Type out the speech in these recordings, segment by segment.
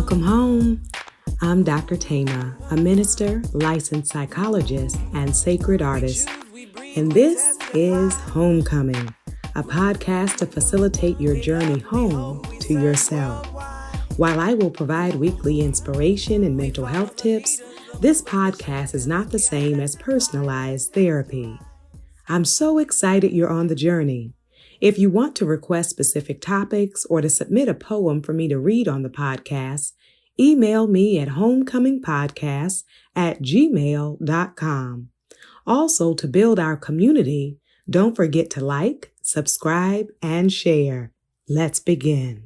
Welcome home. I'm Dr.Thema, a minister, licensed psychologist, and sacred artist. And this is Homecoming, a podcast to facilitate your journey home to yourself. While I will provide weekly inspiration and mental health tips, this podcast is not the same as personalized therapy. I'm so excited you're on the journey. If you want to request specific topics or to submit a poem for me to read on the podcast, email me at homecomingpodcast@gmail.com. Also, to build our community, don't forget to like, subscribe, and share. Let's begin.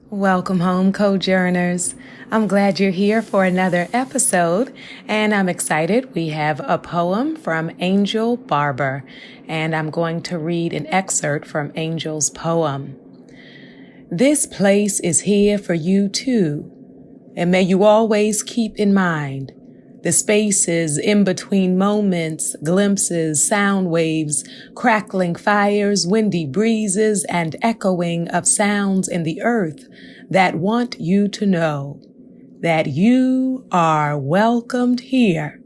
Welcome home, Cojourners. I'm glad you're here for another episode, and I'm excited. We have a poem from Angel Barber, and I'm going to read an excerpt from Angel's poem. This place is here for you too, and may you always keep in mind the spaces in between moments, glimpses, sound waves, crackling fires, windy breezes, and echoing of sounds in the earth that want you to know that you are welcomed here,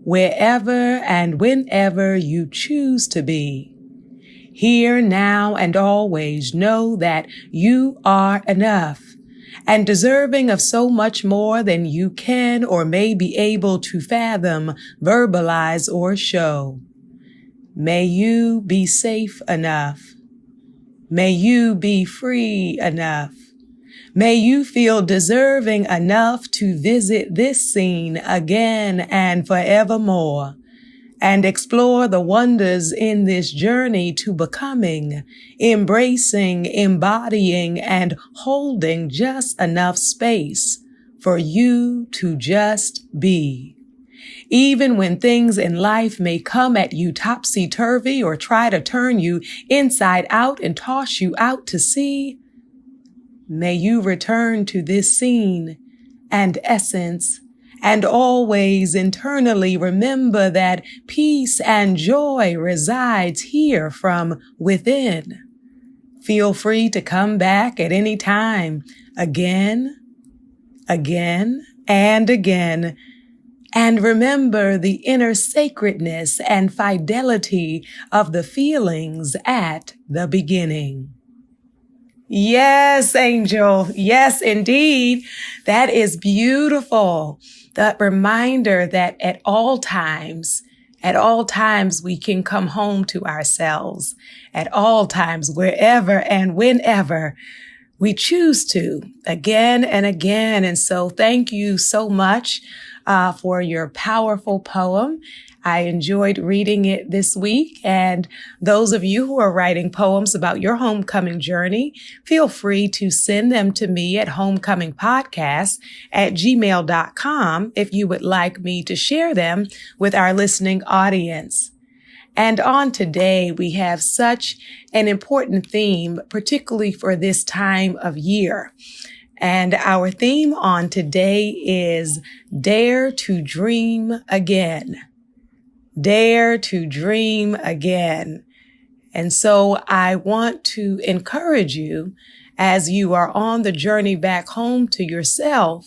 wherever and whenever you choose to be. Here, now, and always know that you are enough and deserving of so much more than you can or may be able to fathom, verbalize, or show. May you be safe enough. May you be free enough. May you feel deserving enough to visit this scene again and forevermore, and explore the wonders in this journey to becoming, embracing, embodying, and holding just enough space for you to just be. Even when things in life may come at you topsy-turvy or try to turn you inside out and toss you out to sea, may you return to this scene and essence and always internally remember that peace and joy resides here from within. Feel free to come back at any time, again, and again. And remember the inner sacredness and fidelity of the feelings at the beginning. Yes, Angel. Yes, indeed. That is beautiful. The reminder that at all times, we can come home to ourselves. At all times, wherever and whenever we choose to, again and again. And so thank you so much for your powerful poem. I enjoyed reading it this week. And those of you who are writing poems about your homecoming journey, feel free to send them to me at homecomingpodcast@gmail.com if you would like me to share them with our listening audience. And on today, we have such an important theme, particularly for this time of year. And our theme on today is Dare to Dream Again. Dare to dream again. And so I want to encourage you as you are on the journey back home to yourself,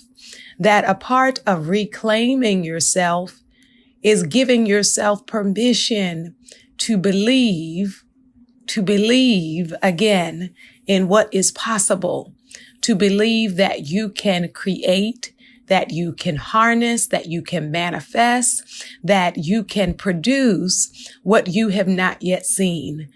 that a part of reclaiming yourself is giving yourself permission to believe again in what is possible, to believe that you can create, that you can harness, that you can manifest, that you can produce what you have not yet seen.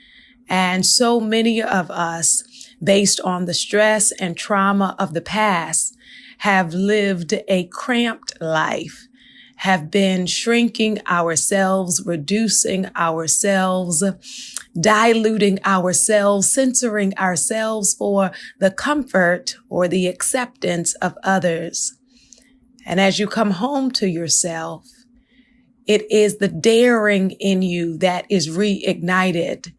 And so many of us, based on the stress and trauma of the past, have lived a cramped life, have been shrinking ourselves, reducing ourselves, diluting ourselves, censoring ourselves for the comfort or the acceptance of others. And as you come home to yourself, it is the daring in you that is reignited.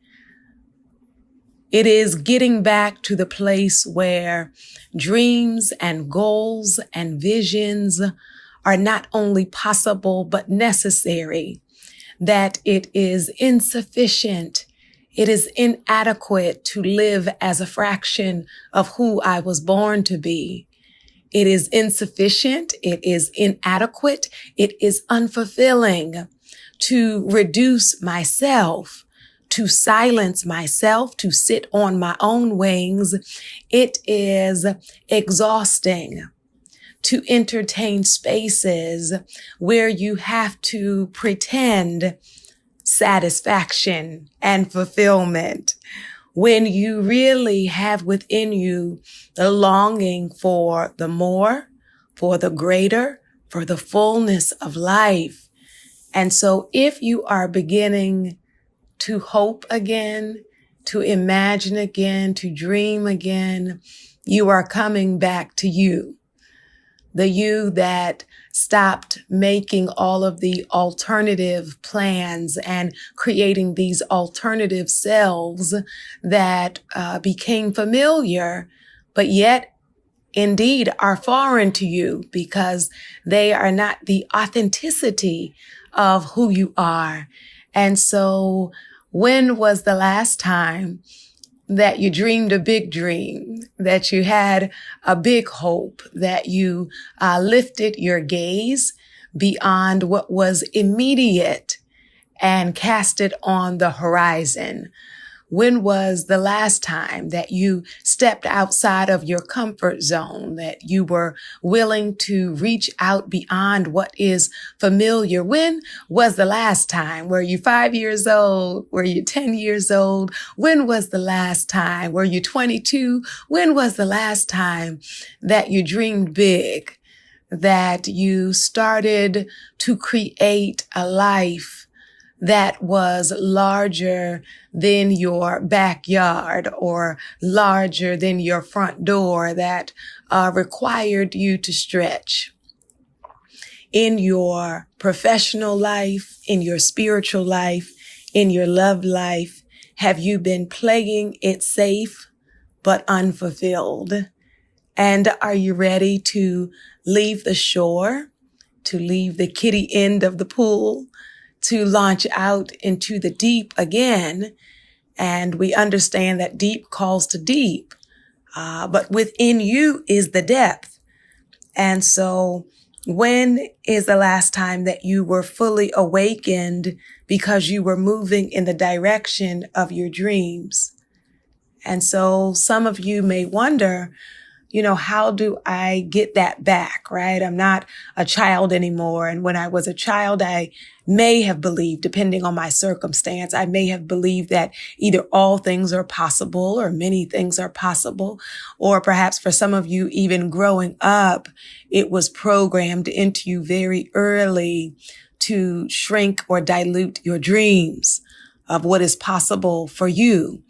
It is getting back to the place where dreams and goals and visions are not only possible, but necessary, that it is insufficient, it is inadequate to live as a fraction of who I was born to be. It is insufficient. It is inadequate. It is unfulfilling to reduce myself, to silence myself, to sit on my own wings. It is exhausting to entertain spaces where you have to pretend satisfaction and fulfillment when you really have within you the longing for the more, for the greater, for the fullness of life. And so if you are beginning to hope again, to imagine again, to dream again, you are coming back to you. The you that stopped making all of the alternative plans and creating these alternative selves that became familiar, but yet indeed are foreign to you because they are not the authenticity of who you are. And so when was the last time that you dreamed a big dream, that you had a big hope, that you lifted your gaze beyond what was immediate and cast it on the horizon? When was the last time that you stepped outside of your comfort zone, that you were willing to reach out beyond what is familiar? When was the last time? Were you 5 years old? Were you 10 years old? When was the last time? Were you 22? When was the last time that you dreamed big, that you started to create a life that was larger than your backyard or larger than your front door, that required you to stretch? In your professional life, in your spiritual life, in your love life, have you been playing it safe but unfulfilled? And are you ready to leave the shore, to leave the kiddie end of the pool, to launch out into the deep again? And we understand that deep calls to deep, but within you is the depth. And so when is the last time that you were fully awakened because you were moving in the direction of your dreams? And so some of you may wonder, how do I get that back, right? I'm not a child anymore. And when I was a child, I may have believed, depending on my circumstance, I may have believed that either all things are possible or many things are possible. Or perhaps for some of you, even growing up, it was programmed into you very early to shrink or dilute your dreams of what is possible for you.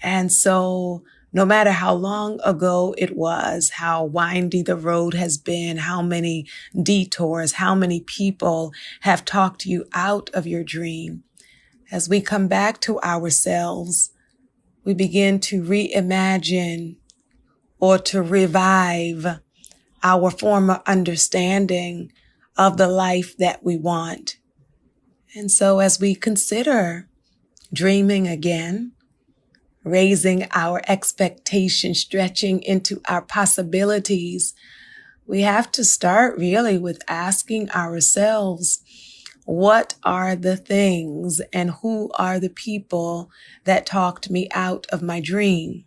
And so no matter how long ago it was, how windy the road has been, how many detours, how many people have talked you out of your dream, as we come back to ourselves, we begin to reimagine or to revive our former understanding of the life that we want. And so as we consider dreaming again, raising our expectations, stretching into our possibilities, we have to start really with asking ourselves, what are the things and who are the people that talked me out of my dream?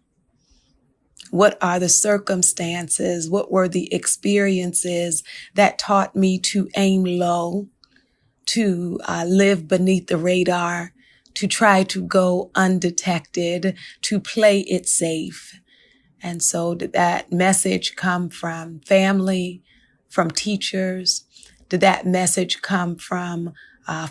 What are the circumstances? What were the experiences that taught me to aim low, to live beneath the radar, to try to go undetected, to play it safe? And so did that message come from family, from teachers? Did that message come from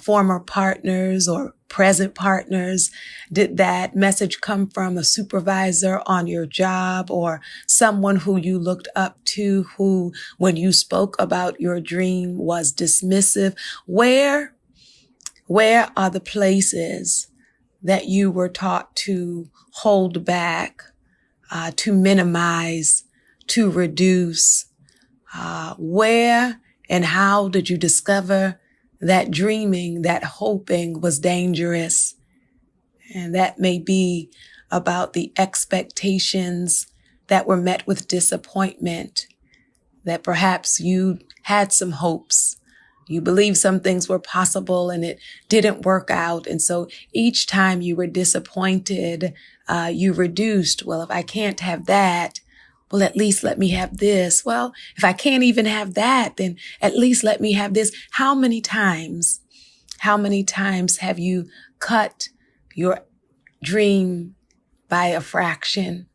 former partners or present partners? Did that message come from a supervisor on your job or someone who you looked up to who, when you spoke about your dream, was dismissive? Where are the places that you were taught to hold back, to minimize, to reduce? Where and how did you discover that dreaming, that hoping was dangerous? And that may be about the expectations that were met with disappointment, that perhaps you had some hopes. You believed some things were possible and it didn't work out. And so each time you were disappointed, you reduced, well, if I can't have that, well, at least let me have this. Well, if I can't even have that, then at least let me have this. How many times have you cut your dream by a fraction?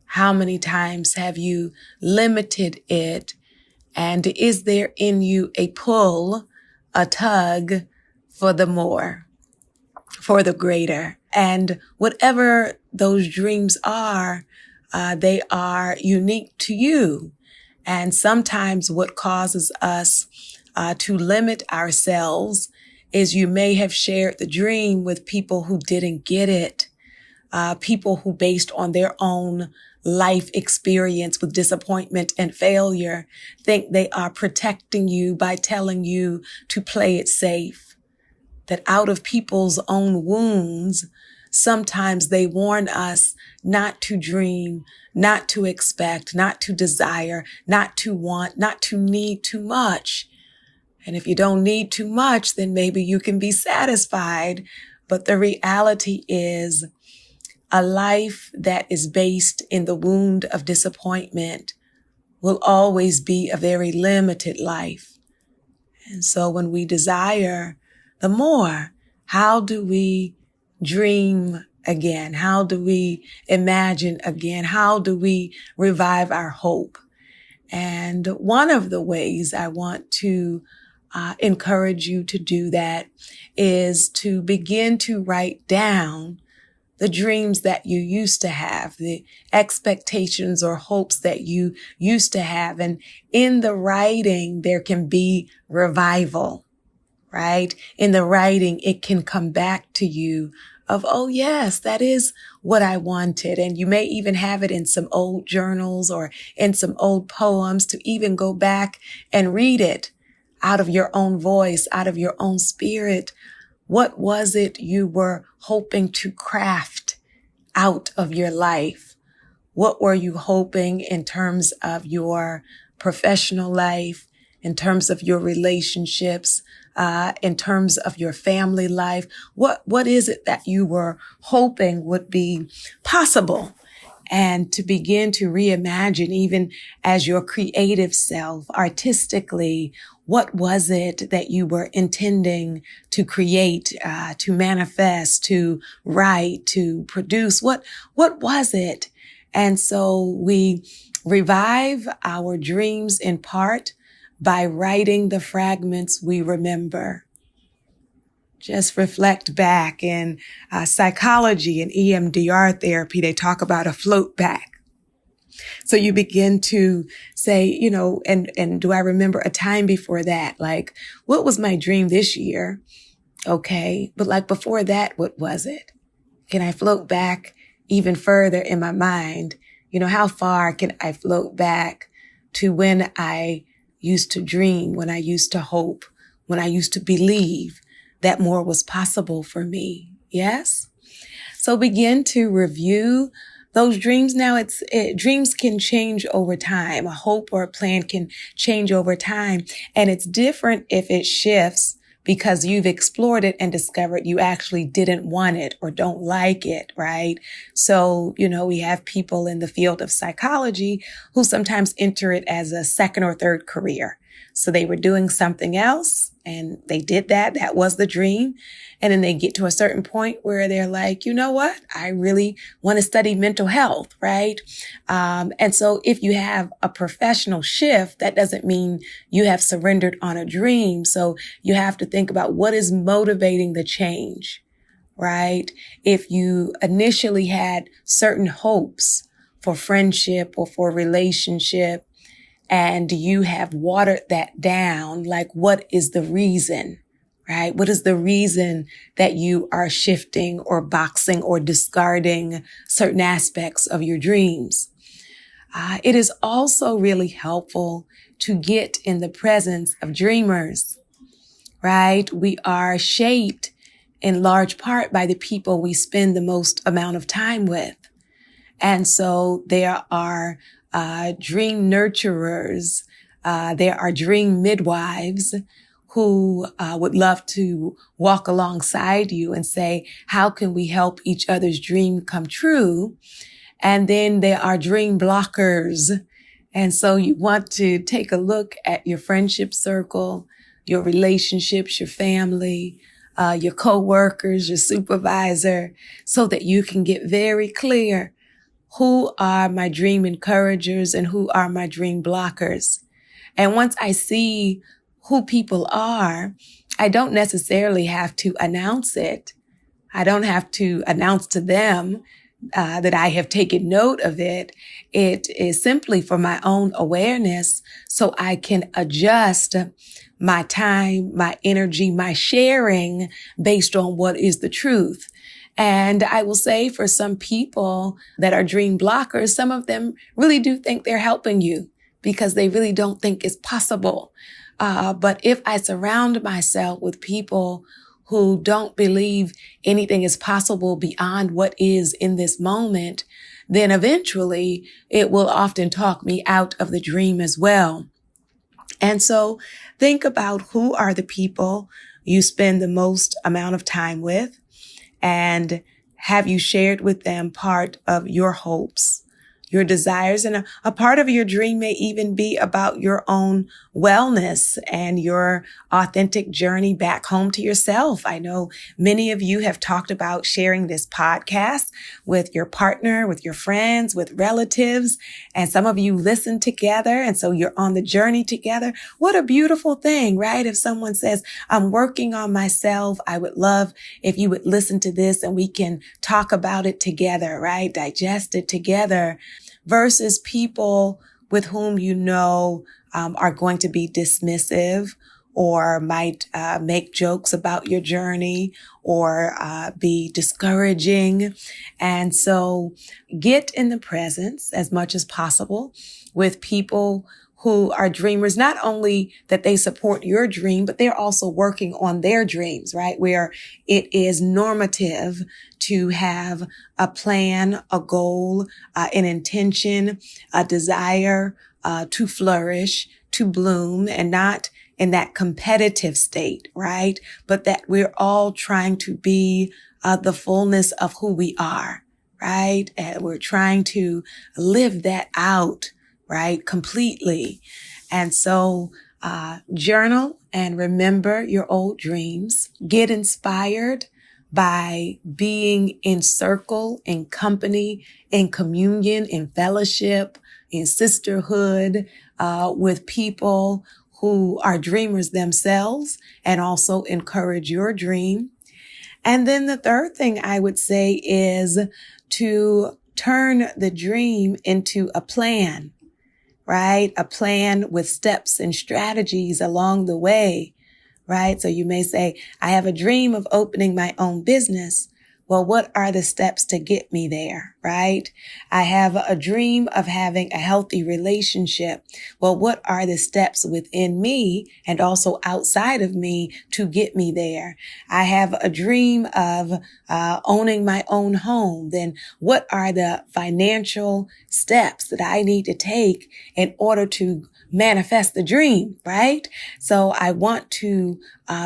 How many times have you limited it? And is there in you a pull, a tug for the more, for the greater? And whatever those dreams are, they are unique to you. And sometimes what causes us to limit ourselves is you may have shared the dream with people who didn't get it, people who, based on their own life experience with disappointment and failure, think they are protecting you by telling you to play it safe. That out of people's own wounds, sometimes they warn us not to dream, not to expect, not to desire, not to want, not to need too much. And if you don't need too much, then maybe you can be satisfied. But the reality is, a life that is based in the wound of disappointment will always be a very limited life. And so when we desire the more, how do we dream again? How do we imagine again? How do we revive our hope? And one of the ways I want to encourage you to do that is to begin to write down the dreams that you used to have, the expectations or hopes that you used to have. And in the writing, there can be revival, right? In the writing, it can come back to you of, oh yes, that is what I wanted. And you may even have it in some old journals or in some old poems to even go back and read it out of your own voice, out of your own spirit. What was it you were hoping to craft out of your life? What were you hoping in terms of your professional life, in terms of your relationships, in terms of your family life? What is it that you were hoping would be possible? And to begin to reimagine, even as your creative self, artistically, what was it that you were intending to create, to manifest, to write, to produce? What was it? And so we revive our dreams in part by writing the fragments we remember. Just reflect back in psychology and EMDR therapy, they talk about a float back. So you begin to say, and do I remember a time before that? Like, what was my dream this year? Okay. But like before that, what was it? Can I float back even further in my mind? How far can I float back to when I used to dream, when I used to hope, when I used to believe that more was possible for me? Yes. So begin to review those dreams. Now dreams can change over time. A hope or a plan can change over time. And it's different if it shifts because you've explored it and discovered you actually didn't want it or don't like it, right? So, we have people in the field of psychology who sometimes enter it as a second or third career. So they were doing something else and they did that. That was the dream. And then they get to a certain point where they're like, you know what? I really want to study mental health, right? And so if you have a professional shift, that doesn't mean you have surrendered on a dream. So you have to think about what is motivating the change, right? If you initially had certain hopes for friendship or for relationship, and you have watered that down, like what is the reason, right? What is the reason that you are shifting or boxing or discarding certain aspects of your dreams? It is also really helpful to get in the presence of dreamers, right? We are shaped in large part by the people we spend the most amount of time with. And so there are dream nurturers There are dream midwives who would love to walk alongside you and say, how can we help each other's dream come true? And then there are dream blockers. And so you want to take a look at your friendship circle, your relationships, your family, your coworkers, your supervisor, so that you can get very clear who are my dream encouragers and who are my dream blockers. And once I see who people are, I don't necessarily have to announce it. I don't have to announce to them that I have taken note of it. It is simply for my own awareness so I can adjust my time, my energy, my sharing based on what is the truth. And I will say for some people that are dream blockers, some of them really do think they're helping you because they really don't think it's possible. But if I surround myself with people who don't believe anything is possible beyond what is in this moment, then eventually it will often talk me out of the dream as well. And so think about who are the people you spend the most amount of time with, and have you shared with them part of your hopes, your desires, and a part of your dream may even be about your own wellness and your authentic journey back home to yourself. I know many of you have talked about sharing this podcast with your partner, with your friends, with relatives, and some of you listen together, and so you're on the journey together. What a beautiful thing, right? If someone says, I'm working on myself, I would love if you would listen to this and we can talk about it together, right? Digest it together. Versus people with whom you know are going to be dismissive or might make jokes about your journey or be discouraging. And so get in the presence as much as possible with people who are dreamers, not only that they support your dream, but they're also working on their dreams, right? Where it is normative to have a plan, a goal, an intention, a desire to flourish, to bloom, and not in that competitive state, right? But that we're all trying to be the fullness of who we are, right? And we're trying to live that out, right? Completely. And so, journal and remember your old dreams. Get inspired by being in circle, in company, in communion, in fellowship, in sisterhood, with people who are dreamers themselves and also encourage your dream. And then the third thing I would say is to turn the dream into a plan. Right? A plan with steps and strategies along the way, right? So you may say, I have a dream of opening my own business. Well, what are the steps to get me there, right? I have a dream of having a healthy relationship. Well, what are the steps within me and also outside of me to get me there? I have a dream of owning my own home. Then what are the financial steps that I need to take in order to manifest the dream, right? So I want to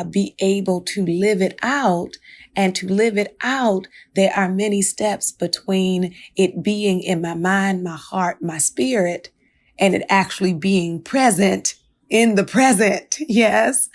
be able to live it out. And to live it out, there are many steps between it being in my mind, my heart, my spirit, and it actually being present in the present. Yes.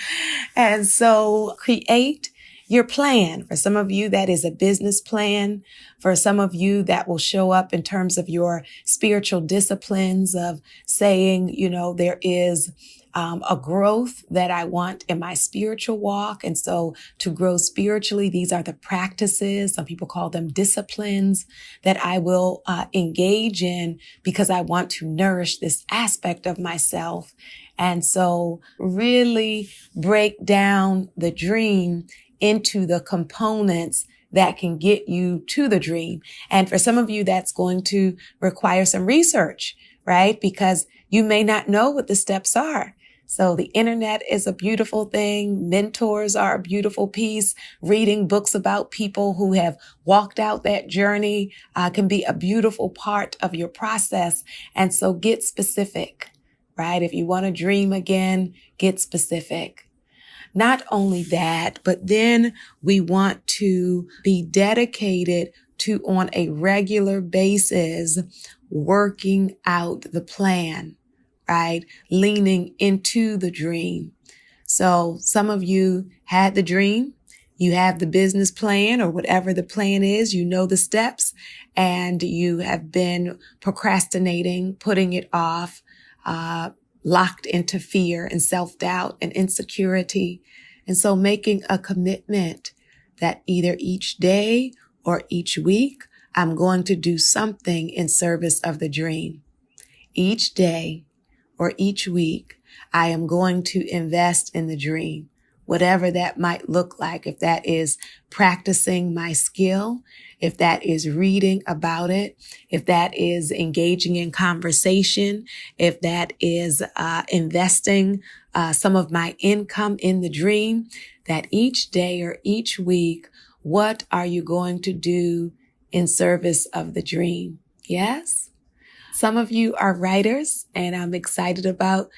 And so create your plan. For some of you, that is a business plan. For some of you, that will show up in terms of your spiritual disciplines of saying, there is a growth that I want in my spiritual walk. And so to grow spiritually, these are the practices. Some people call them disciplines that I will engage in because I want to nourish this aspect of myself. And so really break down the dream into the components that can get you to the dream. And for some of you, that's going to require some research, right? Because you may not know what the steps are. So the internet is a beautiful thing. Mentors are a beautiful piece. Reading books about people who have walked out that journey can be a beautiful part of your process. And so get specific, right? If you want to dream again, get specific. Not only that, but then we want to be dedicated to, on a regular basis, working out the plan, right? Leaning into the dream. So some of you had the dream, you have the business plan or whatever the plan is, you know the steps, and you have been procrastinating, putting it off, locked into fear and self-doubt and insecurity. And so making a commitment that either each day or each week, I'm going to do something in service of the dream. Each day or each week, I am going to invest in the dream, whatever that might look like. If that is practicing my skill, if that is reading about it, if that is engaging in conversation, if that is investing some of my income in the dream, that each day or each week, what are you going to do in service of the dream? Yes? Some of you are writers, and I'm excited about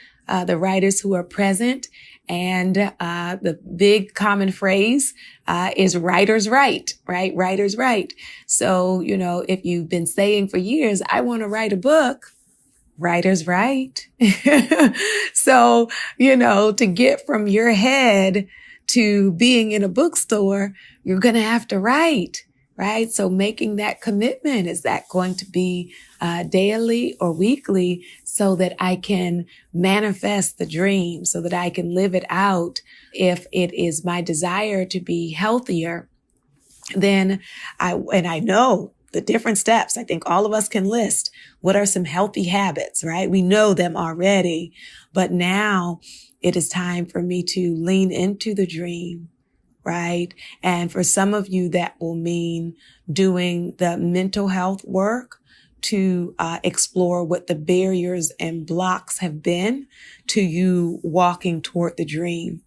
the writers who are present. And the big common phrase is writers write, right? Writers write. So, if you've been saying for years, I want to write a book, writers write. So, to get from your head to being in a bookstore, you're going to have to write, right? So making that commitment, is that going to be daily or weekly, so that I can manifest the dream, so that I can live it out? If it is my desire to be healthier, then I know the different steps. I think all of us can list what are some healthy habits, right? We know them already, but now it is time for me to lean into the dream, right? And for some of you, that will mean doing the mental health work to explore what the barriers and blocks have been to you walking toward the dream.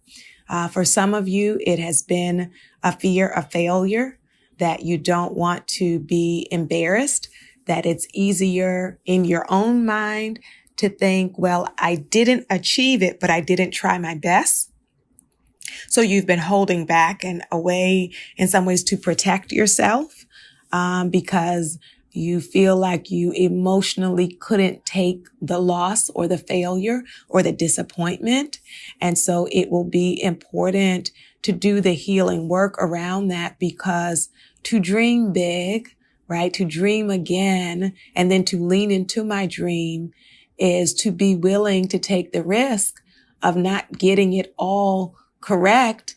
For some of you, it has been a fear of failure, that you don't want to be embarrassed, that it's easier in your own mind to think, well, I didn't achieve it, but I didn't try my best. So you've been holding back and away in some ways to protect yourself, because you feel like you emotionally couldn't take the loss or the failure or the disappointment. And so it will be important to do the healing work around that, because to dream big, right, to dream again, and then to lean into my dream is to be willing to take the risk of not getting it all correct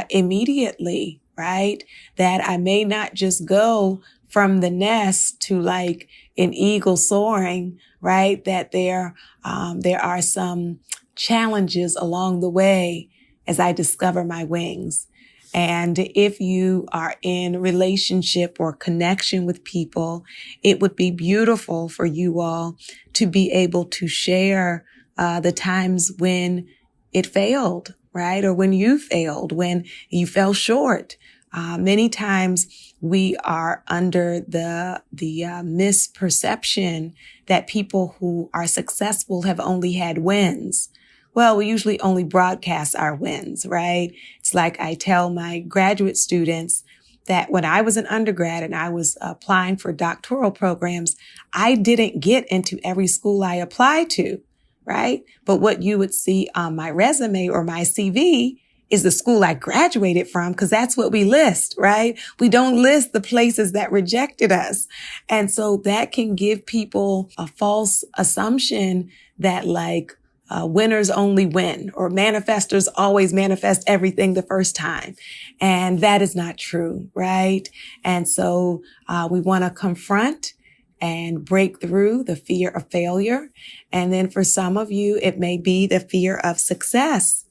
immediately, right? That I may not just go from the nest to like an eagle soaring, right? That there are some challenges along the way as I discover my wings. And if you are in relationship or connection with people, it would be beautiful for you all to be able to share the times when it failed, right? Or when you failed, when you fell short. Many times we are under the misperception that people who are successful have only had wins. Well, we usually only broadcast our wins, right? It's like I tell my graduate students that when I was an undergrad and I was applying for doctoral programs, I didn't get into every school I applied to, right? But what you would see on my resume or my CV is the school I graduated from, because that's what we list, right? We don't list the places that rejected us. And so that can give people a false assumption that like, winners only win, or manifestors always manifest everything the first time. And that is not true, right? And so we want to confront and break through the fear of failure. And then for some of you, it may be the fear of success,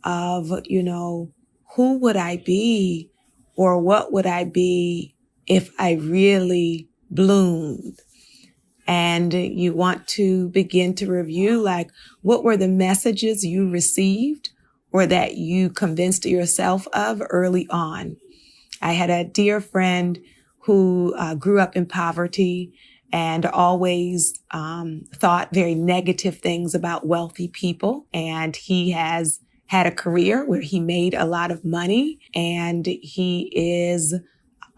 of, who would I be, or what would I be if I really bloomed? And you want to begin to review, like, what were the messages you received or that you convinced yourself of early on? I had a dear friend who grew up in poverty, and always thought very negative things about wealthy people. And he has had a career where he made a lot of money, and he is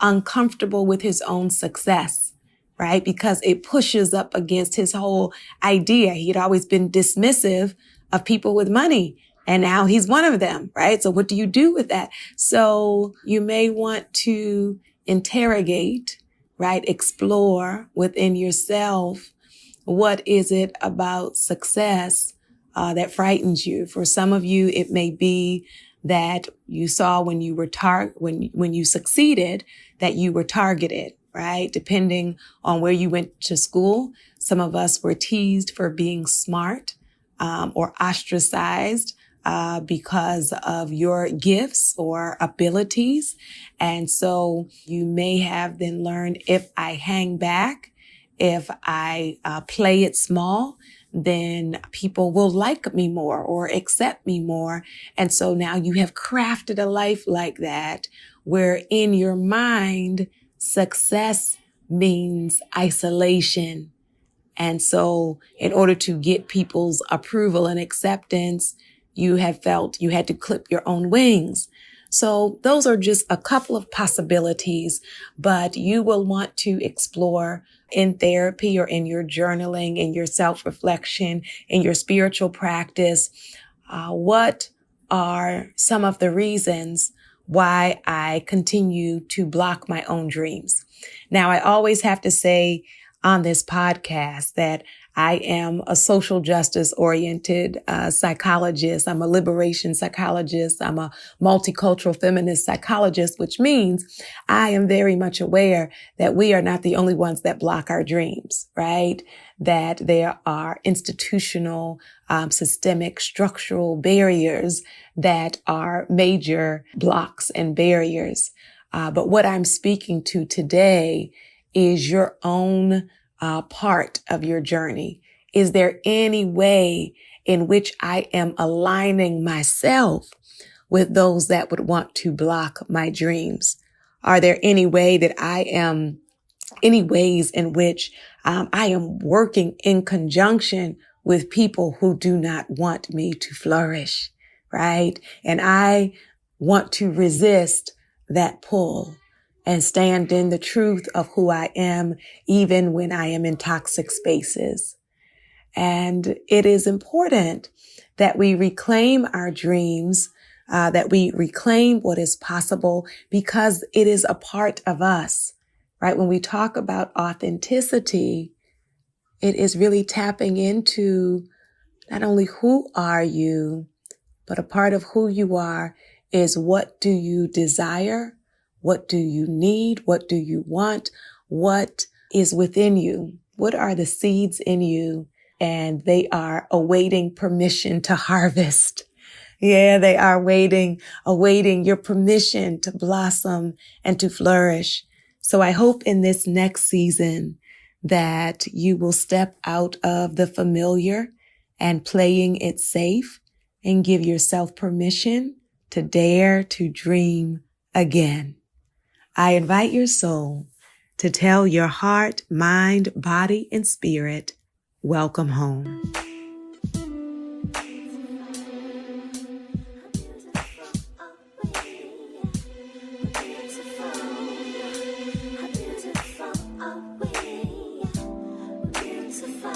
uncomfortable with his own success, right? Because it pushes up against his whole idea. He had always been dismissive of people with money, and now he's one of them, right? So what do you do with that? So you may want to interrogate, right? Explore within yourself, what is it about success that frightens you? For some of you, it may be that you saw when you were when you succeeded, that you were targeted, right? Depending on where you went to school. Some of us were teased for being smart, or ostracized, because of your gifts or abilities. And so you may have then learned, if I hang back, if I play it small, then people will like me more or accept me more. And so now you have crafted a life like that, where in your mind, success means isolation. And so in order to get people's approval and acceptance, you have felt you had to clip your own wings. So those are just a couple of possibilities, but you will want to explore in therapy or in your journaling, in your self-reflection, in your spiritual practice, what are some of the reasons why I continue to block my own dreams. Now, I always have to say on this podcast that I am a social justice oriented psychologist. I'm a liberation psychologist. I'm a multicultural feminist psychologist, which means I am very much aware that we are not the only ones that block our dreams, right? That there are institutional, systemic, structural barriers that are major blocks and barriers. But what I'm speaking to today is your own part of your journey. Is there any way in which I am aligning myself with those that would want to block my dreams? Are there any ways in which I am working in conjunction with people who do not want me to flourish, right? And I want to resist that pull and stand in the truth of who I am, even when I am in toxic spaces. And it is important that we reclaim our dreams, that we reclaim what is possible, because it is a part of us, right? When we talk about authenticity, it is really tapping into not only who are you, but a part of who you are is what do you desire? What do you need? What do you want? What is within you? What are the seeds in you? And they are awaiting permission to harvest. Yeah, they are awaiting your permission to blossom and to flourish. So I hope in this next season that you will step out of the familiar and playing it safe and give yourself permission to dare to dream again. I invite your soul to tell your heart, mind, body, and spirit, welcome home. Beautiful.